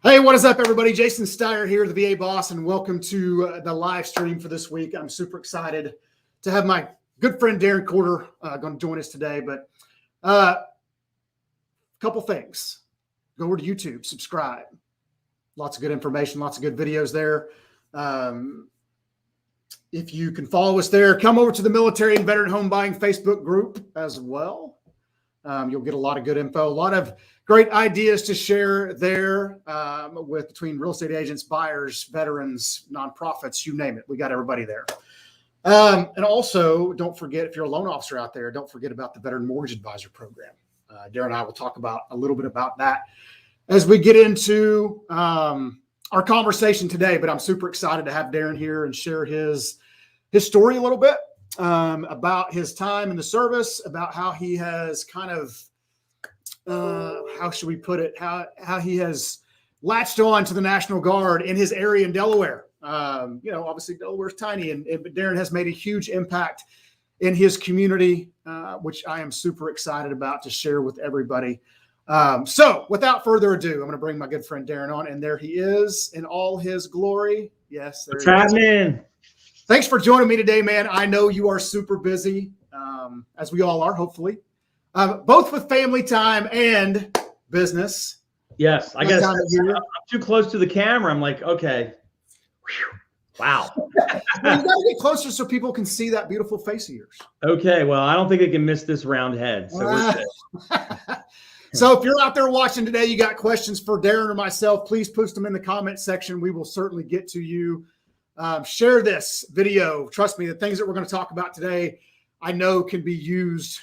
Hey, what is up, everybody? Jason Steyer here, the VA boss, and welcome to the live stream for this week. I'm super excited to have my good friend Darren Corder going to join us today. But a couple things. Go over to YouTube, subscribe. Lots of good information, lots of good videos there. If you can follow us there, come over to the Military and Veteran Home Buying Facebook group as well. You'll get a lot of good info, a lot of great ideas to share there with between real estate agents, buyers, veterans, nonprofits, you name it. We got everybody there. And also, don't forget, if you're a loan officer out there, don't forget about the Veteran Mortgage Advisor Program. Darren and I will talk about a little bit about that as we get into our conversation today. But I'm super excited to have Darren here and share his story a little bit about his time in the service, about how he has kind of how should we put it? How he has latched on to the National Guard in his area in Delaware. Obviously Delaware's tiny, but Darren has made a huge impact in his community, which I am super excited about to share with everybody. So without further ado, I'm going to bring my good friend Darren on, and there he is in all his glory. Yes, there What's happening? Thanks for joining me today, man. I know you are super busy, as we all are, hopefully. Both with family time and business. Yes, I guess I'm too close to the camera. I'm like, okay. Whew. Wow. Well, you got to get closer so people can see that beautiful face of yours. Okay, well, I don't think I can miss this round head. So we're good. So if you're out there watching today, you got questions for Darren or myself, please post them in the comment section. We will certainly get to you. Share this video. Trust me, the things that we're going to talk about today, I know can be used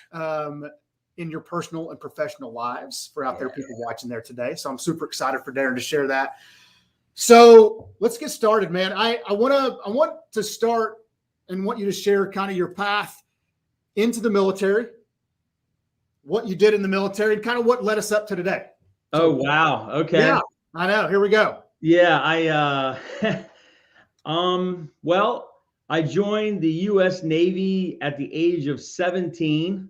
in your personal and professional lives for out there people watching there today. So I'm super excited for Darren to share that. So let's get started, man. I want to start and want you to share kind of your path into the military, what you did in the military, and kind of what led us up to today. Oh, wow. Okay. Yeah, I know. Here we go. Yeah, well, I joined the U.S. Navy at the age of 17.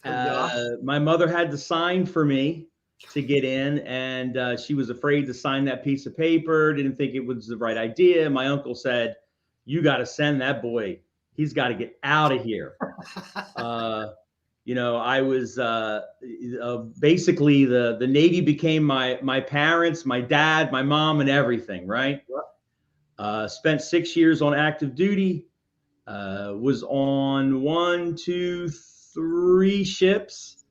My mother had to sign for me to get in, and she was afraid to sign that piece of paper, didn't think it was the right idea. My uncle said, you got to send that boy. He's got to get out of here. I was basically the Navy became my parents, my dad, my mom, and everything, right? Spent 6 years on active duty, was on 1, 2, 3 ships,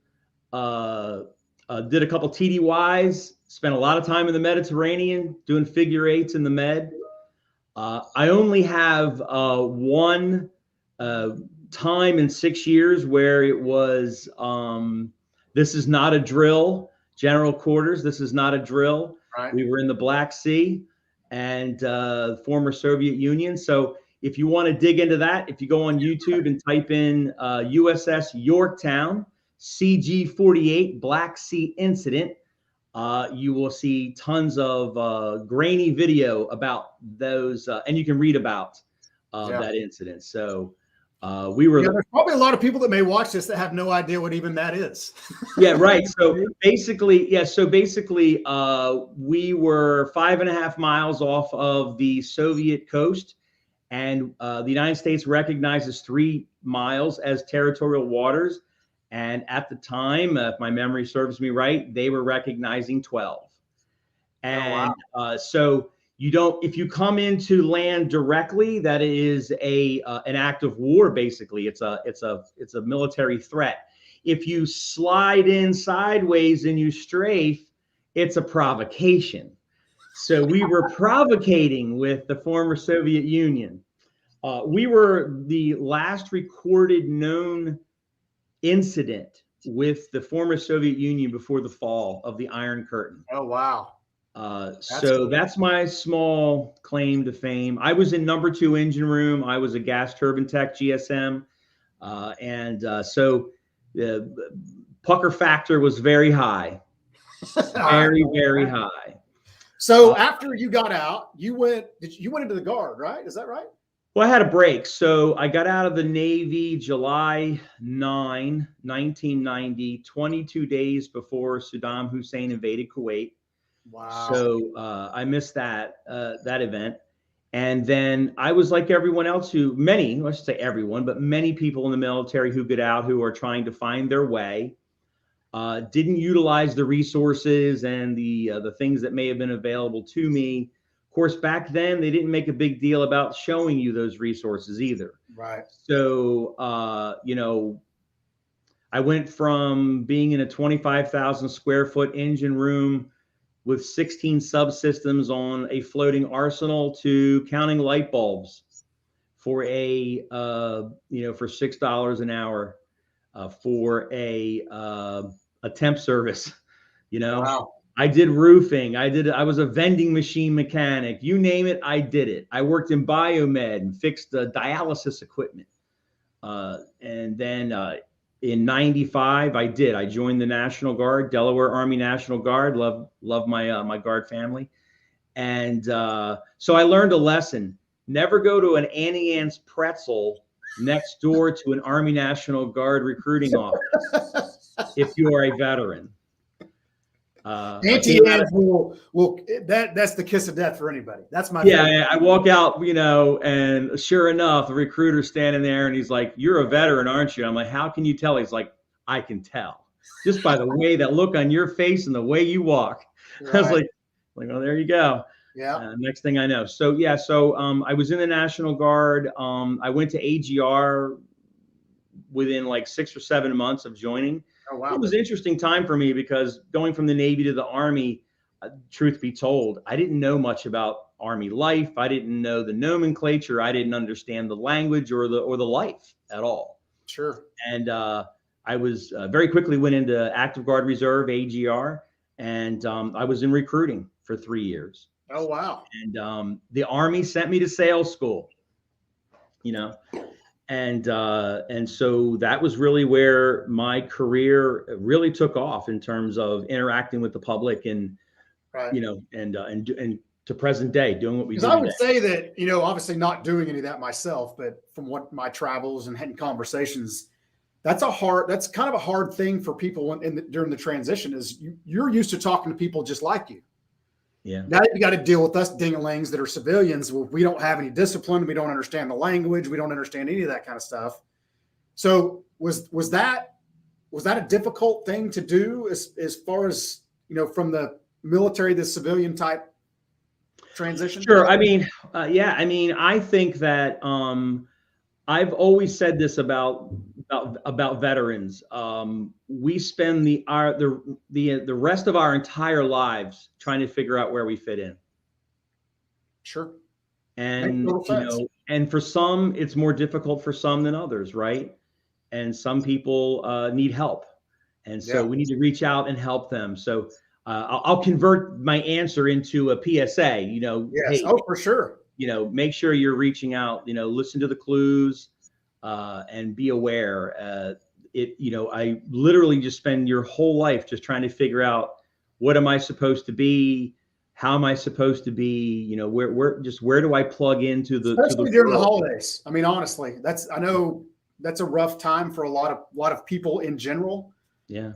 did a couple TDYs, spent a lot of time in the Mediterranean doing figure eights in the Med. I only have one time in 6 years where it was, this is not a drill, general quarters, this is not a drill. Right. We were in the Black Sea and former Soviet Union. So if you want to dig into that, if you go on YouTube and type in USS Yorktown, CG-48 Black Sea Incident, you will see tons of grainy video about those, and you can read about that incident. So there's probably a lot of people that may watch this that have no idea what even that is. Yeah, right. So basically, we were 5.5 miles off of the Soviet coast. And the United States recognizes 3 miles as territorial waters. And at the time, if my memory serves me right, they were recognizing 12. And so if you come into land directly, that is an act of war. Basically, it's a military threat. If you slide in sideways and you strafe, it's a provocation. So we were provocating with the former Soviet Union. We were the last recorded known incident with the former Soviet Union before the fall of the Iron Curtain. Oh, wow. So that's my small claim to fame. I was in number 2 engine room. I was a gas turbine tech, GSM. So the pucker factor was very high, very high. So after you got out, you went into the Guard, right? Is that right? Well, I had a break. So I got out of the Navy July 9, 1990, 22 days before Saddam Hussein invaded Kuwait. Wow. So I missed that event. And then I was like everyone else I should say everyone, but many people in the military who get out who are trying to find their way, didn't utilize the resources and the things that may have been available to me. Of course, back then they didn't make a big deal about showing you those resources either. Right. So, I went from being in a 25,000 square foot engine room with 16 subsystems on a floating arsenal to counting light bulbs for for $6 an hour, for a temp service. Wow. I did roofing. I was a vending machine mechanic. You name it, I did it. I worked in biomed and fixed the dialysis equipment. And then in 95, I joined the National Guard, Delaware Army National Guard. Love my Guard family. And so I learned a lesson. Never go to an Annie Ann's pretzel next door to an Army National Guard recruiting office if you are a veteran. Auntie Anne's that's the kiss of death for anybody. That's my favorite. I walk out, and sure enough, the recruiter's standing there and he's like, "You're a veteran, aren't you?" I'm like, "How can you tell?" He's like, "I can tell just by the way that look on your face and the way you walk." Right. I was like, "Well, there you go." Yeah. Next thing I know. So I was in the National Guard. I went to AGR within like 6 or 7 months of joining. Oh, wow. It was an interesting time for me because going from the Navy to the Army, truth be told, I didn't know much about Army life. I didn't know the nomenclature. I didn't understand the language or the life at all. Sure. And I was very quickly went into Active Guard Reserve, AGR, and I was in recruiting for 3 years. Oh, wow. And the Army sent me to sales school, And so that was really where my career really took off in terms of interacting with the public and, right. And to present day doing what we do. Because I would say that, obviously not doing any of that myself, but from what my travels and having conversations, that's kind of a hard thing for people during the transition is you're used to talking to people just like you. Yeah. Now you got to deal with us ding-a-lings that are civilians. Well, we don't have any discipline. We don't understand the language. We don't understand any of that kind of stuff. So was that a difficult thing to do as far as, from the military, the civilian type transition? Sure. I mean, I think that I've always said this about veterans. We spend the rest of our entire lives trying to figure out where we fit in. Sure. And and for some, it's more difficult for some than others, right? And some people need help, and so we need to reach out and help them. So I'll convert my answer into a PSA. Yes. Hey, for sure. Make sure you're reaching out. Listen to the clues. And be aware. I literally just spend your whole life just trying to figure out what am I supposed to be, how am I supposed to be, where do I plug into especially during the holidays. I mean, honestly, I know that's a rough time for a lot of people in general. Yeah.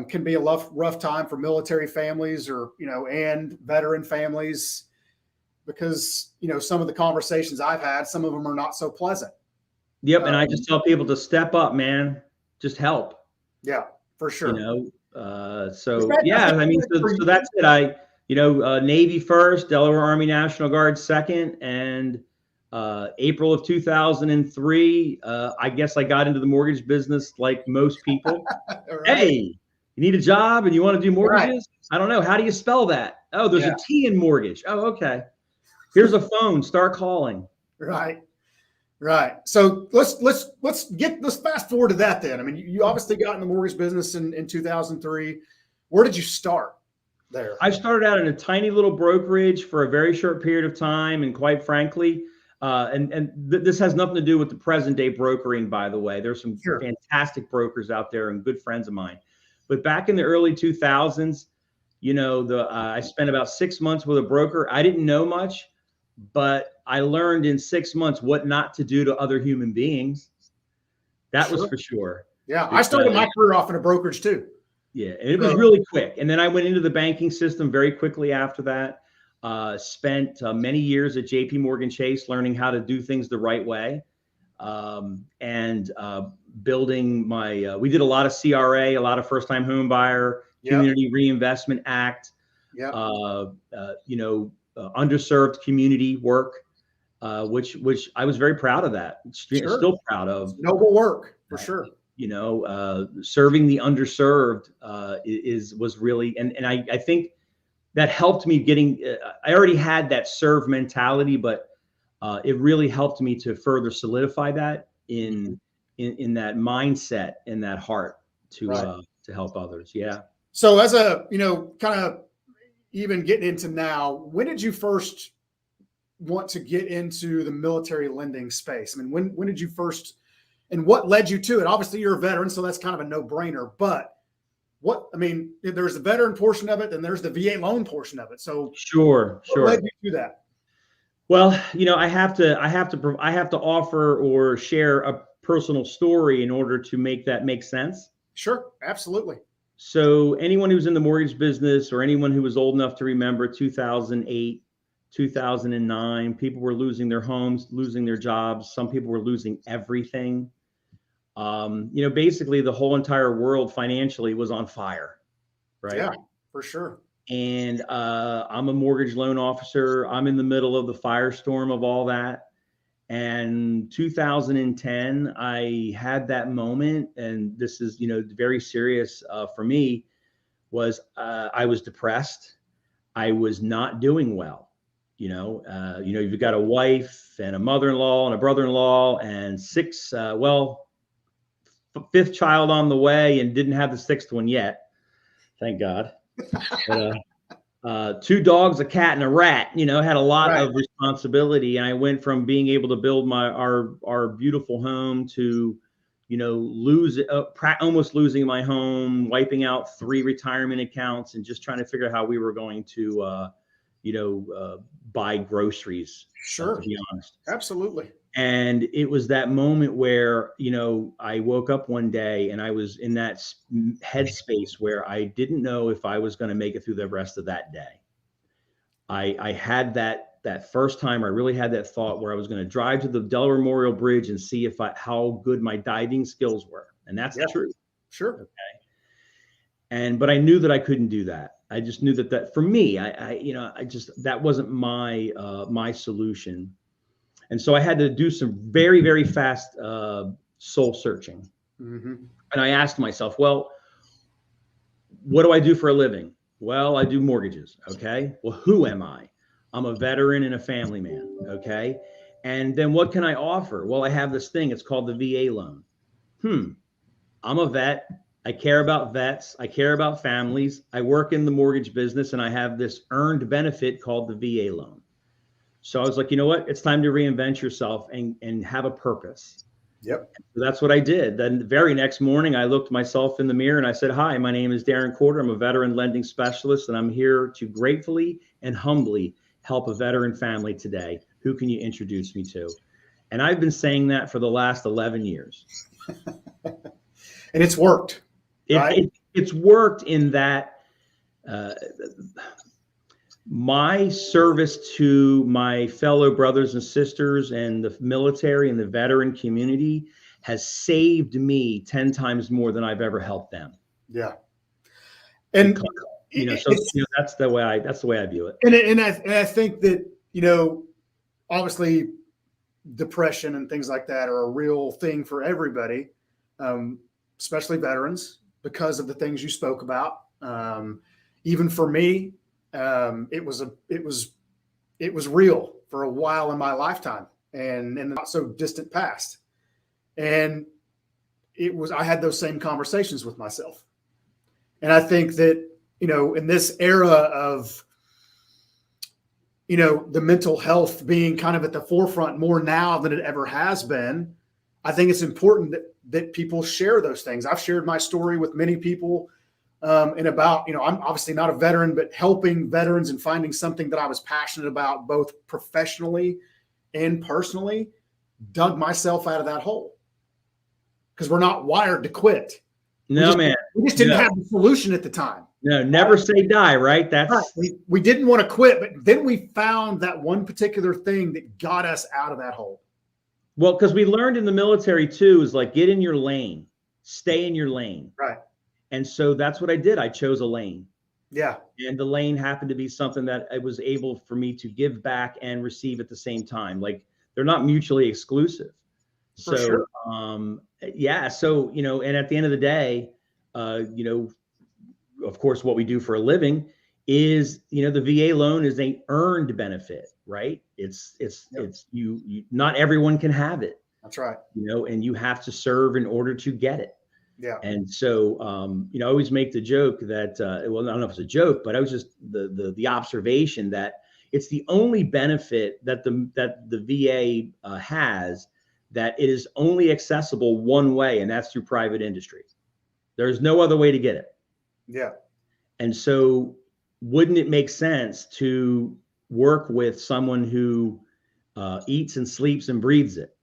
Can be a rough time for military families or and veteran families because some of the conversations I've had, some of them are not so pleasant. Yep. And I just tell people to step up, man. Just help. Yeah, for sure. So that's it. Navy first, Delaware Army National Guard second, and April of 2003, I guess I got into the mortgage business like most people. Right. Hey, you need a job and you want to do mortgages? Right. I don't know. How do you spell that? Oh, there's a T in mortgage. Oh, okay. Here's a phone. Start calling. Right. Right. So let's fast forward to that then. I mean, you obviously got in the mortgage business in 2003. Where did you start there? I started out in a tiny little brokerage for a very short period of time. And quite frankly, this has nothing to do with the present day brokering, by the way. There's some fantastic brokers out there and good friends of mine. But back in the early 2000s, I spent about 6 months with a broker. I didn't know much, but I learned in 6 months what not to do to other human beings. That was for sure. Yeah. I started my career off in a brokerage too. Yeah, and it was really quick. And then I went into the banking system very quickly after that. Spent many years at JP Morgan Chase learning how to do things the right way. And building my, we did a lot of CRA, a lot of first time home buyer, Community Reinvestment Act, underserved community work, which I was very proud of that. Still proud of. It's noble work for sure. Serving the underserved was really, and I think that helped me getting, I already had that serve mentality, but it really helped me to further solidify that in that mindset, in that heart to help others. Yeah. So as a, kind of even getting into now, when did you first want to get into the military lending space? I mean, when did you first, and what led you to it? Obviously you're a veteran, so that's kind of a no-brainer, but there's the veteran portion of it, and there's the VA loan portion of it. So sure. What led you to that? Well, I have to offer or share a personal story in order to make that make sense. Sure, absolutely. So anyone who's in the mortgage business, or anyone who was old enough to remember 2008, 2009, people were losing their homes, losing their jobs. Some people were losing everything. Basically the whole entire world financially was on fire, right? Yeah, for sure. And I'm a mortgage loan officer. I'm in the middle of the firestorm of all that. And 2010, I had that moment, and this is, very serious for me, was I was depressed. I was not doing well. You've got a wife and a mother-in-law and a brother-in-law and fifth child on the way, and didn't have the sixth one yet. Thank God. But, 2 dogs, a cat, and a rat, had a lot of responsibility. And I went from being able to build our beautiful home to, almost losing my home, wiping out 3 retirement accounts, and just trying to figure out how we were going to, buy groceries. Sure. To be honest. Absolutely. And it was that moment where, I woke up one day and I was in that headspace where I didn't know if I was going to make it through the rest of that day. I had that first time I really had that thought where I was going to drive to the Delaware Memorial Bridge and see how good my diving skills were. And that's the truth. Sure. Okay. But I knew that I couldn't do that. I just knew that for me, that wasn't my solution. And so I had to do some very, very fast soul searching. Mm-hmm. And I asked myself, well, what do I do for a living? Well, I do mortgages. Okay. Well, who am I? I'm a veteran and a family man. Okay. And then what can I offer? Well, I have this thing. It's called the VA loan. I'm a vet. I care about vets. I care about families. I work in the mortgage business, and I have this earned benefit called the VA loan. So I was like, you know what? It's time to reinvent yourself and have a purpose. Yep. So that's what I did. Then the very next morning, I looked myself in the mirror and I said, hi, my name is Darren Corder. I'm a veteran lending specialist, and I'm here to gratefully and humbly help a veteran family today. Who can you introduce me to? And I've been saying that for the last 11 years. And it's worked. Right? It's worked in that my service to my fellow brothers and sisters and the military and the veteran community has saved me 10 times more than I've ever helped them. Yeah. And that's the way I view it. And I think that, obviously depression and things like that are a real thing for everybody, especially veterans, because of the things you spoke about. Even for me, it was real for a while in my lifetime and in the not so distant past. And I had those same conversations with myself. And I think that, in this era of, the mental health being kind of at the forefront more now than it ever has been, I think it's important that people share those things. I've shared my story with many people and about, I'm obviously not a veteran, but helping veterans and finding something that I was passionate about, both professionally and personally, dug myself out of that hole, because we're not wired to quit. No, man. We just didn't have the solution at the time. No, never say die, right? That's right. We didn't want to quit, but then we found that one particular thing that got us out of that hole. Well, because we learned in the military too, is like get in your lane, stay in your lane. Right. And so that's what I did. I chose a lane. Yeah. And the lane happened to be something that I was able for me to give back and receive at the same time. Like they're not mutually exclusive. For sure. Yeah. So, you know, and at the end of the day, you know, of course, what we do for a living is, you know, the VA loan is an earned benefit, right? It's you not everyone can have it. That's right. You know, and you have to serve in order to get it. Yeah. And so, you know, I always make the joke that, well, I don't know if it's a joke, but I was just the observation that it's the only benefit that the VA has, that it is only accessible one way, and that's through private industry. There's no other way to get it. Yeah. And so wouldn't it make sense to work with someone who eats and sleeps and breathes it?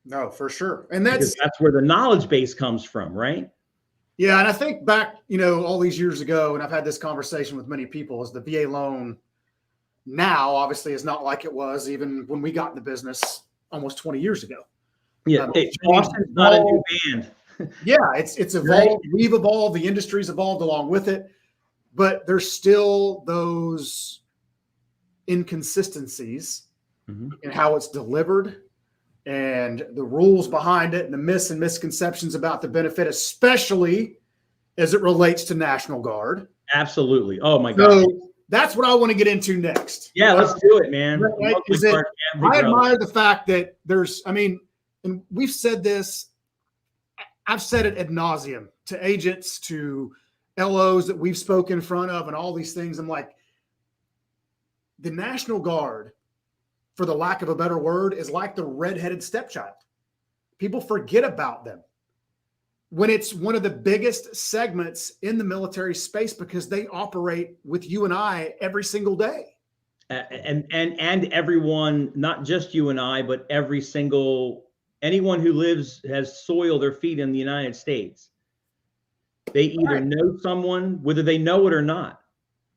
No, for sure. And that's where the knowledge base comes from, right? Yeah. And I think back, you know, all these years ago, and I've had this conversation with many people, is the VA loan now obviously is not like it was even when we got in the business almost 20 years ago. Yeah. Austin's not a new band. Yeah, it's evolved. Right. We've evolved. The industry's evolved along with it, but there's still those inconsistencies in how it's delivered and the rules behind it and the myths and misconceptions about the benefit, especially as it relates to National Guard. Absolutely. Oh my God. So that's what I want to get into next. Yeah, let's do it, man. Right? I admire the fact that there's, I mean, and we've said this, I've said it ad nauseum to agents, to LOs that we've spoken in front of, and all these things. I'm like, the National Guard, for the lack of a better word, is like the redheaded stepchild. People forget about them when it's one of the biggest segments in the military space, because they operate with you and I every single day. And everyone, not just you and I, but anyone who has soiled their feet in the United States. They either know someone, whether they know it or not.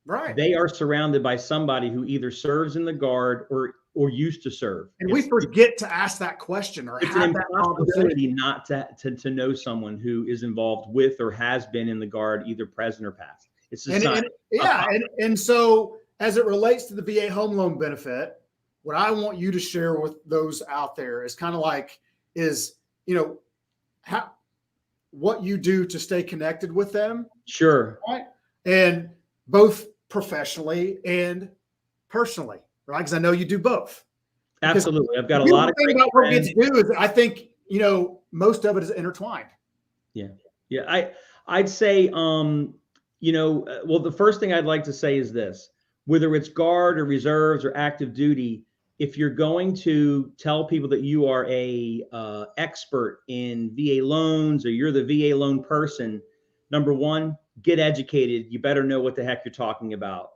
Right. They are surrounded by somebody who either serves in the Guard or used to serve. And we forget to ask that question or it's have an that impossibility not to know someone who is involved with or has been in the Guard, either present or past. It's just and so as it relates to the VA home loan benefit, what I want you to share with those out there is kind of like, you know, what you do to stay connected with them. Sure. Right. And both professionally and personally, right? Because I know you do both. Absolutely. I've got a lot of thing about what kids do is I think, you know, most of it is intertwined. Yeah. Yeah. I'd say, you know, well, the first thing I'd like to say is this: whether it's Guard or reserves or active duty, if you're going to tell people that you are a expert in VA loans, or you're the VA loan person, number one, get educated. You better know what the heck you're talking about.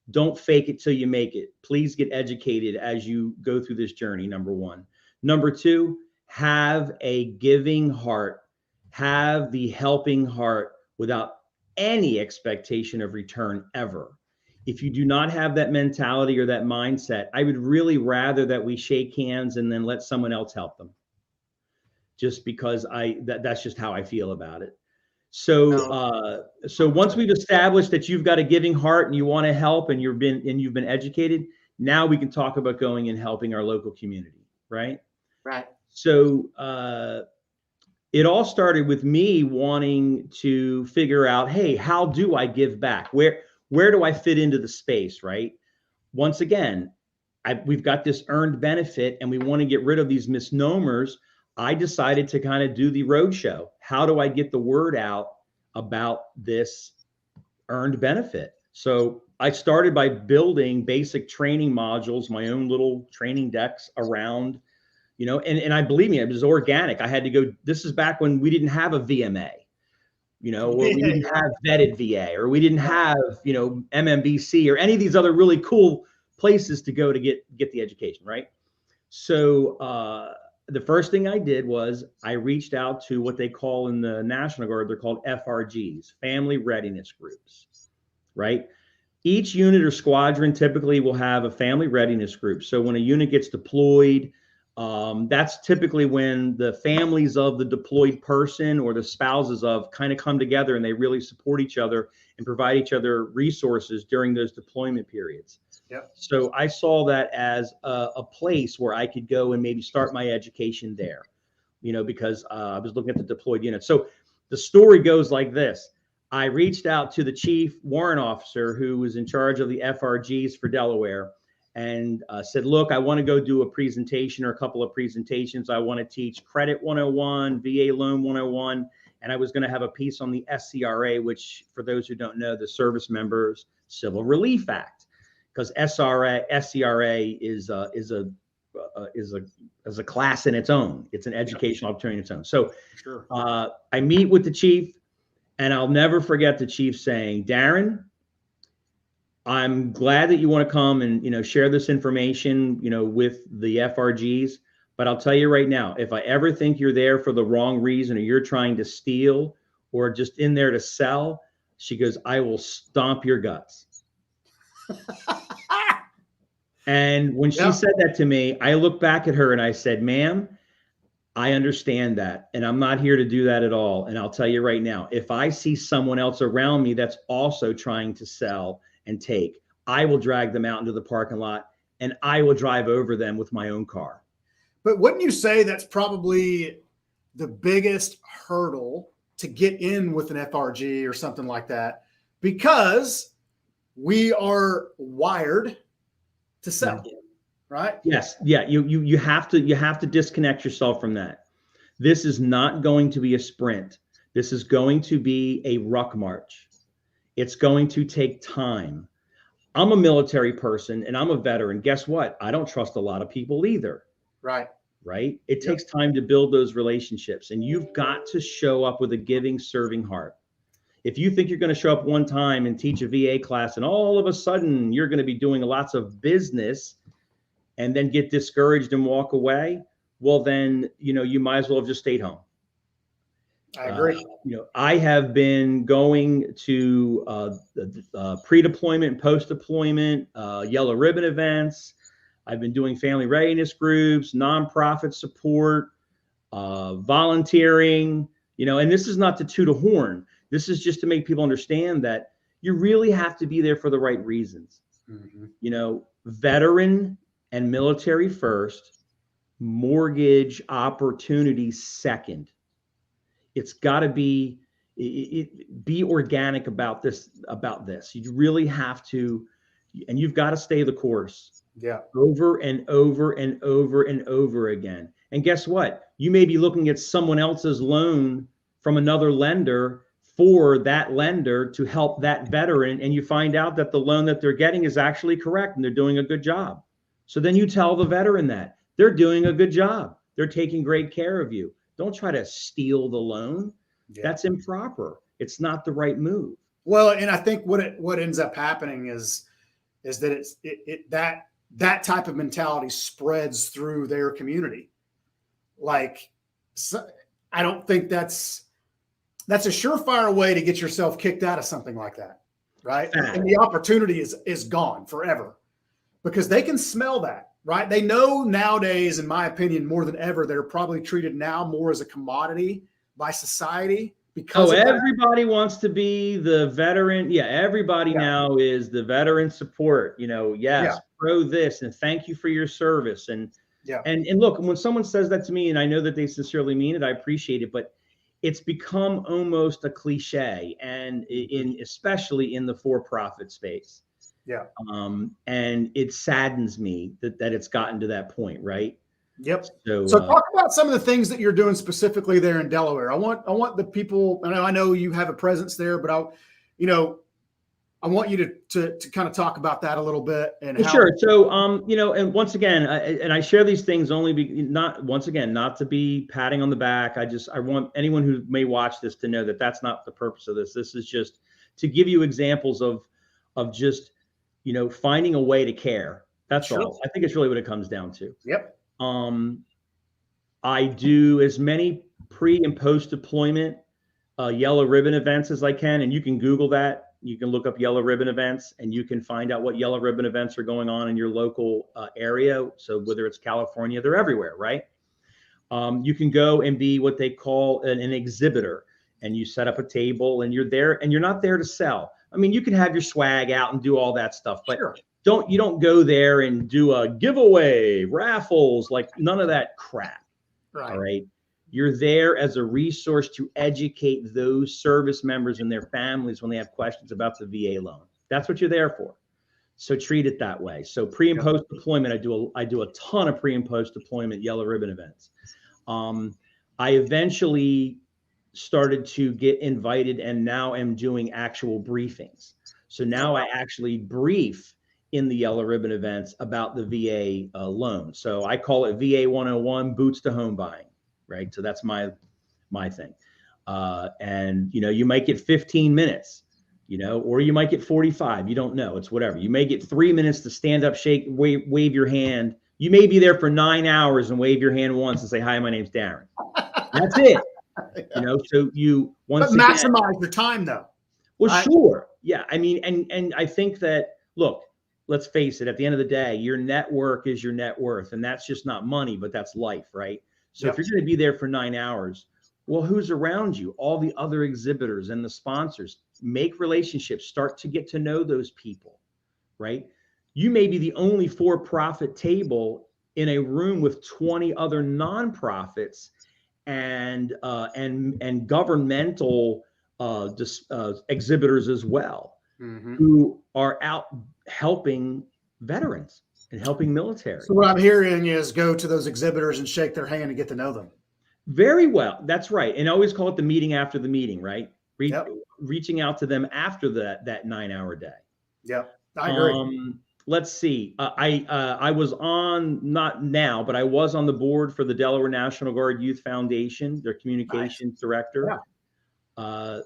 Don't fake it till you make it. Please get educated as you go through this journey, number one. Number two, have a giving heart. Have the helping heart without any expectation of return ever. If you do not have that mentality or that mindset, I would really rather that we shake hands and then let someone else help them. Just because that's just how I feel about it. So, so once we've established that you've got a giving heart and you want to help and you've been educated, now we can talk about going and helping our local community, right? Right. So, it all started with me wanting to figure out, hey, how do I give back? Where do I fit into the space, right? Once again, we've got this earned benefit and we want to get rid of these misnomers. I decided to kind of do the roadshow. How do I get the word out about this earned benefit? So I started by building basic training modules, my own little training decks around, you know, and I believe me, it was organic. I had to go, this is back when we didn't have a VMA. You know, or we didn't have vetted VA, or we didn't have, you know, MMBC or any of these other really cool places to go to get the education, right? So the first thing I did was I reached out to what they call in the National Guard, they're called FRGs, Family Readiness Groups, right? Each unit or squadron typically will have a family readiness group. So when a unit gets deployed, that's typically when the families of the deployed person or the spouses of kind of come together and they really support each other and provide each other resources during those deployment periods. Yep. So I saw that as a place where I could go and maybe start my education there, because I was looking at the deployed unit. So the story goes like this. I reached out to the chief warrant officer who was in charge of the FRGs for Delaware and said, look, I want to go do a presentation or a couple of presentations. I want to teach Credit 101, VA Loan 101, and I was going to have a piece on the SCRA, which for those who don't know, the Service Members Civil Relief Act, because SCRA is a class in its own. It's an educational opportunity in its own. So sure. I meet with the chief. And I'll never forget the chief saying, Darren, I'm glad that you want to come and, share this information, with the FRGs. But I'll tell you right now, if I ever think you're there for the wrong reason or you're trying to steal or just in there to sell, she goes, I will stomp your guts. And when she said that to me, I looked back at her and I said, ma'am, I understand that. And I'm not here to do that at all. And I'll tell you right now, if I see someone else around me that's also trying to sell and take, I will drag them out into the parking lot and I will drive over them with my own car. But wouldn't you say that's probably the biggest hurdle to get in with an FRG or something like that? Because we are wired to sell. Mm-hmm. Right? Yes. Yeah. You have to disconnect yourself from that. This is not going to be a sprint. This is going to be a ruck march. It's going to take time. I'm a military person and I'm a veteran. Guess what? I don't trust a lot of people either. Right. Right. It takes time to build those relationships and you've got to show up with a giving, serving heart. If you think you're going to show up one time and teach a VA class and all of a sudden you're going to be doing lots of business and then get discouraged and walk away, well, then, you might as well have just stayed home. I agree. I have been going to pre-deployment, post-deployment, yellow ribbon events. I've been doing family readiness groups, nonprofit support, volunteering, and this is not to toot a horn. This is just to make people understand that you really have to be there for the right reasons. Mm-hmm. Veteran and military first, mortgage opportunity second. It's got to be organic about this. You really have to, and you've got to stay the course. Yeah. Over and over and over and over again. And guess what? You may be looking at someone else's loan from another lender for that lender to help that veteran, and you find out that the loan that they're getting is actually correct and they're doing a good job. So then you tell the veteran that they're doing a good job. They're taking great care of you. Don't try to steal the loan. Yeah. That's improper. It's not the right move. Well, and I think what ends up happening is that that type of mentality spreads through their community. Like, so I don't think that's a surefire way to get yourself kicked out of something like that, right? And the opportunity is gone forever. Because they can smell that, right? They know nowadays, in my opinion, more than ever, they're probably treated now more as a commodity by society. Because everybody wants to be the veteran. Yeah, everybody now is the veteran support. Pro this and thank you for your service. And look, when someone says that to me, and I know that they sincerely mean it, I appreciate it, but it's become almost a cliche, and especially in the for-profit space. Yeah. And it saddens me that it's gotten to that point, right? Yep. So talk about some of the things that you're doing specifically there in Delaware. I want the people, I know you have a presence there, but I want you to kind of talk about that a little bit. And sure. So, and once again, I share these things only not to be patting on the back. I want anyone who may watch this to know that that's not the purpose of this. This is just to give you examples of just, finding a way to care. That's all. I think it's really what it comes down to. Yep. I do as many pre and post deployment yellow ribbon events as I can, and you can Google that. You can look up yellow ribbon events, and you can find out what yellow ribbon events are going on in your local area. So whether it's California, they're everywhere, right? You can go and be what they call an exhibitor, and you set up a table, and you're there, and you're not there to sell. I mean, you can have your swag out and do all that stuff, but Sure. you don't go there and do a giveaway, raffles, like none of that crap. Right. All right. You're there as a resource to educate those service members and their families when they have questions about the VA loan. That's what you're there for. So treat it that way. So pre and post deployment, I do a ton of pre and post deployment yellow ribbon events. I eventually started to get invited, and now am doing actual briefings. So now I actually brief in the yellow ribbon events about the VA loan. So I call it VA 101, boots to home buying. Right. So that's my thing. And, you might get 15 minutes, or you might get 45. You don't know. It's whatever. You may get 3 minutes to stand up, shake, wave your hand. You may be there for 9 hours and wave your hand once and say, hi, my name's Darren. That's it. So you once but again, maximize your time though. Well, sure. Yeah. I mean, and I think that, look, let's face it, at the end of the day, your network is your net worth. And that's just not money, but that's life, right? So if you're going to be there for 9 hours, well, who's around you? All the other exhibitors and the sponsors. Make relationships. Start to get to know those people, right? You may be the only for-profit table in a room with 20 other nonprofits and governmental exhibitors as well, who are out helping veterans and helping military. So what I'm hearing is go to those exhibitors and shake their hand and get to know them. Very well. That's right. And I always call it the meeting after the meeting, right? Reaching out to them after that 9 hour day. Yep. I agree. Let's see. I was on, not now, but I was on the board for the Delaware National Guard Youth Foundation, their communications director. Yeah.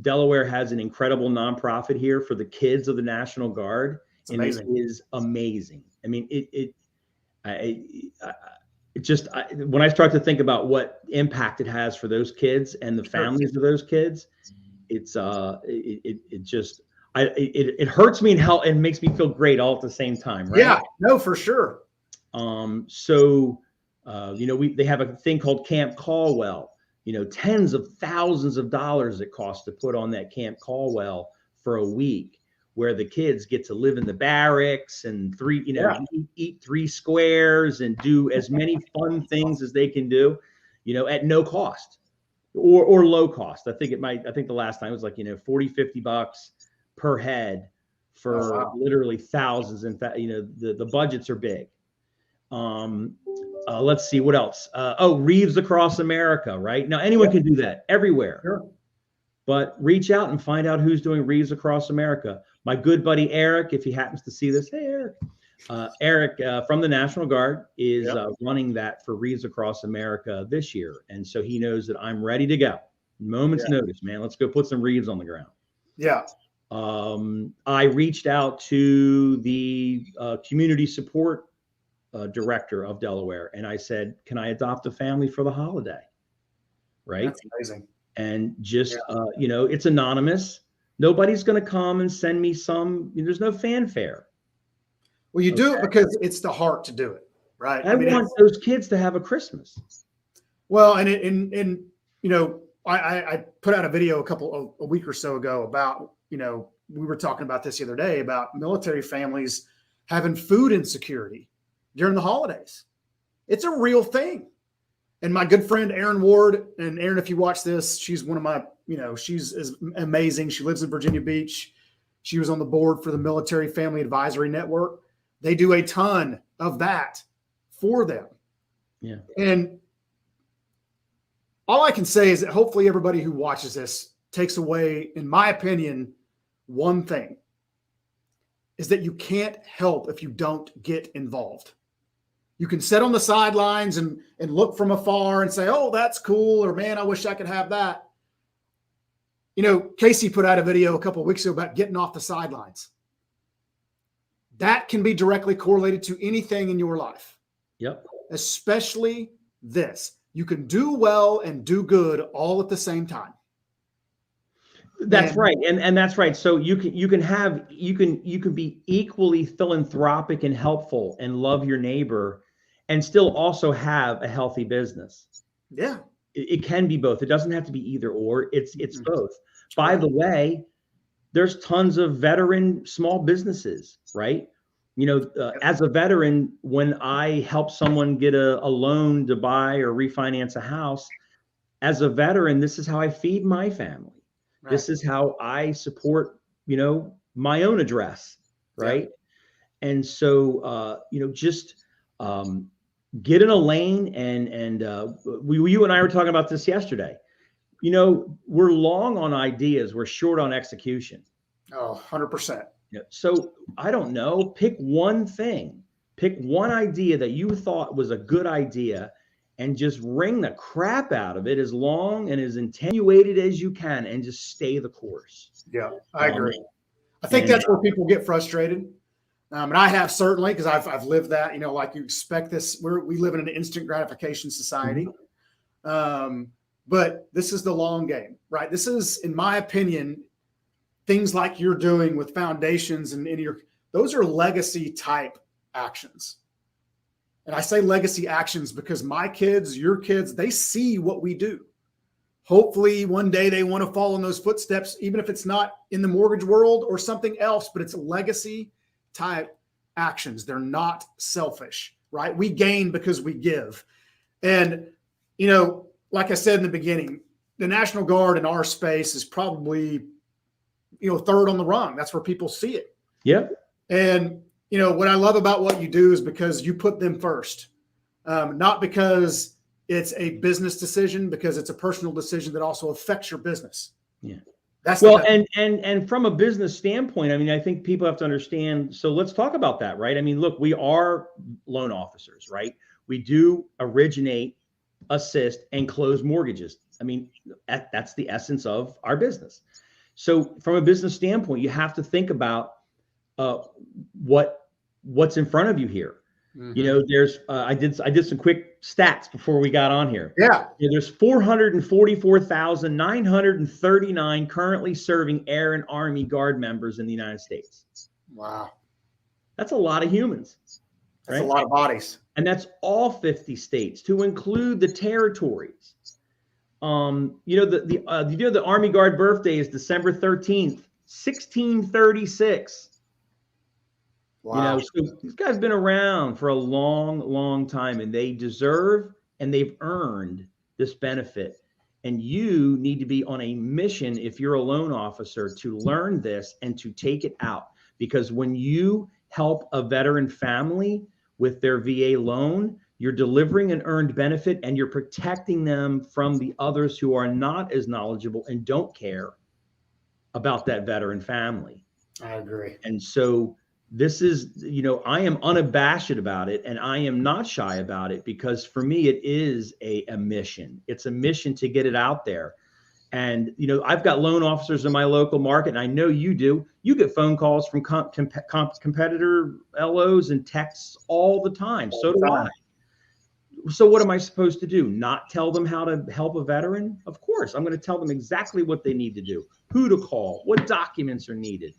Delaware has an incredible nonprofit here for the kids of the National Guard. It is amazing. I mean, when I start to think about what impact it has for those kids and the families of those kids, it hurts me and makes me feel great all at the same time, right? Yeah, no, for sure. They have a thing called Camp Caldwell. Tens of thousands of dollars it costs to put on that Camp Caldwell for a week, where the kids get to live in the barracks and eat 3 squares and do as many fun things as they can do, at no cost or low cost. I think the last time it was like, $40-$50 per head for literally thousands. And the budgets are big. Let's see what else. Reeves Across America, right? Now anyone can do that everywhere. Sure. But reach out and find out who's doing Reeves Across America. My good buddy Eric, if he happens to see this, hey Eric. Eric from the National Guard is running that for Reeves Across America this year, and so he knows that I'm ready to go. Moment's notice, man. Let's go put some Reeves on the ground. Yeah. I reached out to the community support director of Delaware, and I said, "Can I adopt a family for the holiday?" Right. That's amazing. And just, it's anonymous. Nobody's going to come and send me there's no fanfare. Well, you do it because it's the heart to do it, right? I want those kids to have a Christmas. Well, and I put out a video a week or so ago about, we were talking about this the other day about military families having food insecurity during the holidays. It's a real thing. And my good friend, Aaron Ward, and Aaron, if you watch this, she's one of my, she's amazing. She lives in Virginia Beach. She was on the board for the Military Family Advisory Network. They do a ton of that for them. Yeah. And all I can say is that hopefully everybody who watches this takes away, in my opinion, one thing is that you can't help if you don't get involved. You can sit on the sidelines and look from afar and say, oh, that's cool, or man, I wish I could have that. Casey put out a video a couple of weeks ago about getting off the sidelines. That can be directly correlated to anything in your life. Yep. Especially this. You can do well and do good all at the same time. That's right. And that's right. So you can be equally philanthropic and helpful and love your neighbor and still also have a healthy business. Yeah. It can be both. It doesn't have to be either or. It's both. By Right. the way, there's tons of veteran small businesses, right? As a veteran, when I help someone get a loan to buy or refinance a house, as a veteran, this is how I feed my family. Right. This is how I support, my own address, right? Yeah. And so, just get in a lane and you and I were talking about this yesterday. We're long on ideas. We're short on execution. Oh, 100%. So I don't know, pick one thing, pick one idea that you thought was a good idea and just wring the crap out of it as long and as attenuated as you can and just stay the course. Yeah, I agree. I think that's where people get frustrated. And I have certainly, because I've lived that, like you expect this, we live in an instant gratification society. Mm-hmm. But this is the long game, right? This is, in my opinion, things like you're doing with foundations and those are legacy type actions. And I say legacy actions because my kids, your kids, they see what we do. Hopefully one day they want to follow in those footsteps, even if it's not in the mortgage world or something else, but it's legacy type actions. They're not selfish, right? We gain because we give. And, like I said in the beginning, the National Guard in our space is probably, third on the rung. That's where people see it. Yeah. And, what I love about what you do is because you put them first, not because it's a business decision, because it's a personal decision that also affects your business. Yeah. That's and from a business standpoint, I think people have to understand. So let's talk about that, right? Look, we are loan officers, right? We do originate, assist, and close mortgages. That's the essence of our business. So from a business standpoint, you have to think about what's in front of you here. Mm-hmm. There's I did some quick stats before we got on here. Yeah. There's 444,939 currently serving Air and Army Guard members in the United States. Wow. That's a lot of humans. That's right? A lot of bodies. And that's all 50 states, to include the territories. The Army Guard birthday is December 13th, 1636. Wow. So these guys have been around for a long, long time, and they deserve and they've earned this benefit. And you need to be on a mission, if you're a loan officer, to learn this and to take it out. Because when you help a veteran family with their VA loan, you're delivering an earned benefit and you're protecting them from the others who are not as knowledgeable and don't care about that veteran family. I agree. And so this is, I am unabashed about it, and I am not shy about it, because for me, it is a mission. It's a mission to get it out there. And, I've got loan officers in my local market, and I know you do. You get phone calls from competitor LOs and texts all the time. So do I. So what am I supposed to do? Not tell them how to help a veteran? Of course, I'm going to tell them exactly what they need to do, who to call, what documents are needed.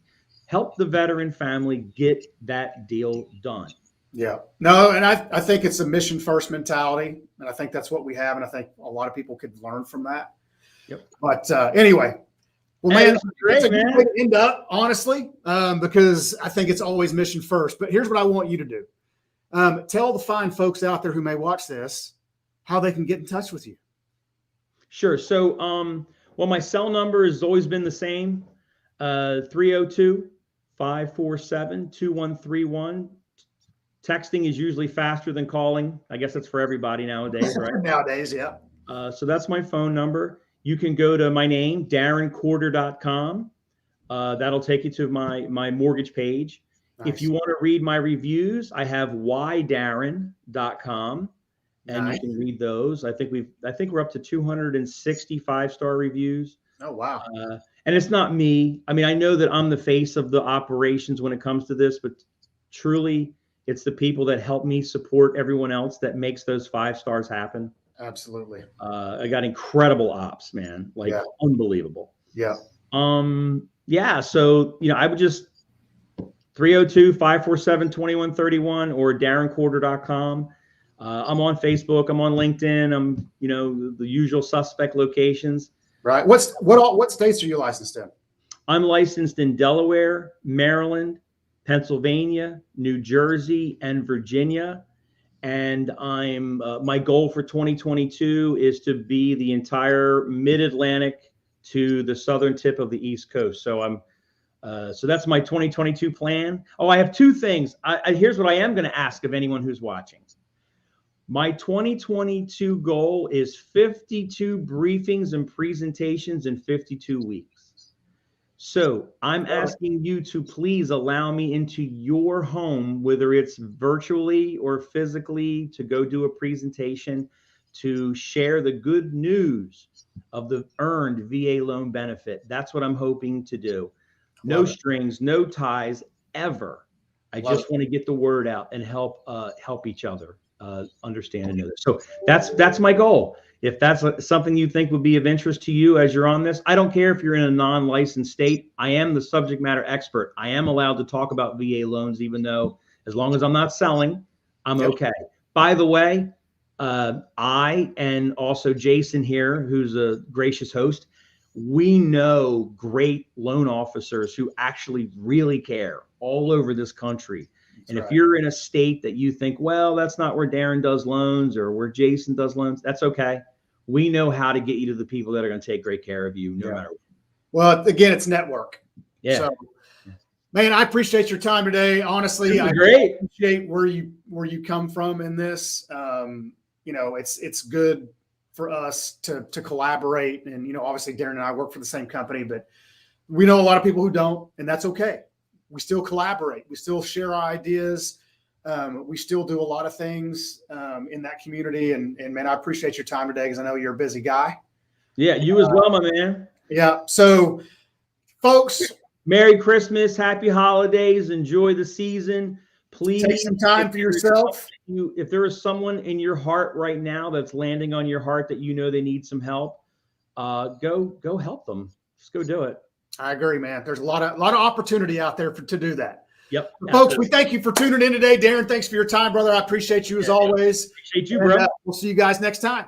Help the veteran family get that deal done. Yeah. No, and I think it's a mission first mentality. And I think that's what we have. And I think a lot of people could learn from that. Yep. But anyway, well, man, great, it's a good way to end up, honestly, because I think it's always mission first. But here's what I want you to do. Tell the fine folks out there who may watch this how they can get in touch with you. Sure. So, my cell number has always been the same, 302-547-2131. Texting is usually faster than calling. I guess that's for everybody nowadays, right? Nowadays, yeah. So that's my phone number. You can go to my name, DarrenCorder.com. That'll take you to my mortgage page. Nice. If you want to read my reviews, I have whydarren.com, and nice. You can read those. I think we're up to 260 5-star reviews. Oh, wow. And it's not me. I know that I'm the face of the operations when it comes to this, but truly it's the people that help me support everyone else that makes those 5 stars happen. Absolutely. I got incredible ops, man, like unbelievable. Yeah. Yeah. So, I would just 302-547-2131 or darrencorder.com. I'm on Facebook. I'm on LinkedIn. I'm, the usual suspect locations. Right. What states are you licensed in? I'm licensed in Delaware, Maryland, Pennsylvania, New Jersey, and Virginia. And I'm my goal for 2022 is to be the entire Mid-Atlantic to the southern tip of the East Coast. So so that's my 2022 plan. Oh, I have two things. Here's what I am going to ask of anyone who's watching. My 2022 goal is 52 briefings and presentations in 52 weeks. So I'm asking you to please allow me into your home, whether it's virtually or physically, to go do a presentation to share the good news of the earned VA loan benefit. That's what I'm hoping to do. No strings, no ties ever. I just want to get the word out and help each other understand and know this. So that's my goal. If that's something you think would be of interest to you as you're on this, I don't care if you're in a non-licensed state. I am the subject matter expert. I am allowed to talk about VA loans, even though as long as I'm not selling, I'm okay. By the way, I and also Jason here, who's a gracious host, we know great loan officers who actually really care all over this country. And if you're in a state that you think, well, that's not where Darren does loans or where Jason does loans, that's okay. We know how to get you to the people that are going to take great care of you no matter what. Well, again, it's network. Yeah. So, man, I appreciate your time today. Honestly, I appreciate where you come from in this. It's good for us to collaborate. And, obviously Darren and I work for the same company, but we know a lot of people who don't, and that's okay. We still collaborate. We still share our ideas. We still do a lot of things in that community. And man, I appreciate your time today because I know you're a busy guy. Yeah, you as well, my man. Yeah. So, folks, Merry Christmas, Happy Holidays, enjoy the season. Please take some time for yourself. If there is someone in your heart right now that's landing on your heart that they need some help, go help them. Just go do it. I agree, man. There's a lot of opportunity out there to do that. Yep. Folks, we thank you for tuning in today. Darren, thanks for your time, brother. I appreciate you as always. Appreciate you, bro. We'll see you guys next time.